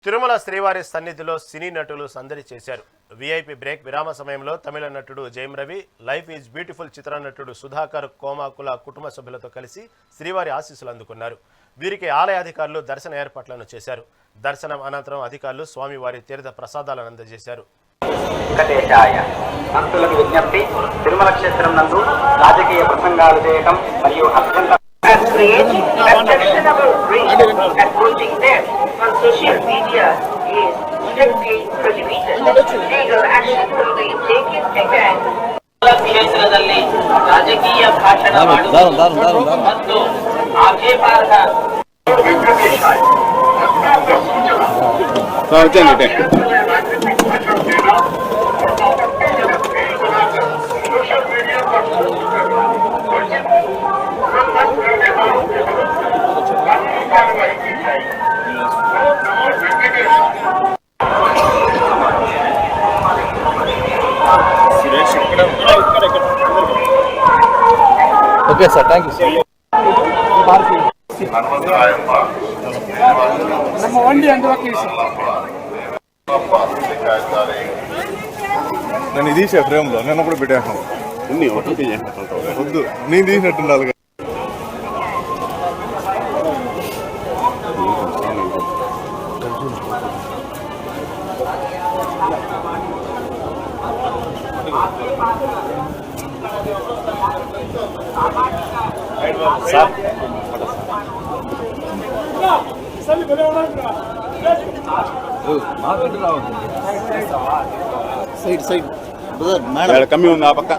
తిరుమల శ్రీవారి సన్నిధిలో సినీ నటులు సందడి చేశారు. వీఐపీ బ్రేక్ విరామ సమయంలో తమిళ నటుడు Jayam Ravi, life is beautiful చిత్ర నటుడు సుధాకర్ కోమాకుల కుటుంబ సభ్యులతో కలిసి శ్రీవారి ఆశీస్సులు అందుకున్నారు. వీరికి ఆలయ అధికారులు దర్శన ఏర్పాట్లను చేశారు. దర్శనం అనంతరం అధికారులు స్వామివారి తీర్థ ప్రసాదాలను అందజేశారు. భక్తులకు విజ్ఞప్తి, తిరుమల క్షేత్రం నందు రాజకీయ ప్రసంగాలు చేయటం మరియు అత్యంత creating objectionable reels and posting them on social media is strictly prohibited. Legal action will be taken against. ಕ್ಷೇತ್ರದಲ್ಲಿ ರಾಜಕೀಯ ಭಾಷಣ ಮಾಡುವುದು ಮತ್ತು ಆಕ್ಷೇಪಾರ್ಹ Okay, sir. Thank you, sir. ನಮ್ಮ ವಂಡಿ ಅಂದವಾಗಿ నేను ఇది తీసే ఫ్రేమ్లో నేను కూడా పెట్టాను వద్దు నేను తీసినట్టుండాలి. Side. Brother, madam. కమ్మి ఉంది ఆ పక్క.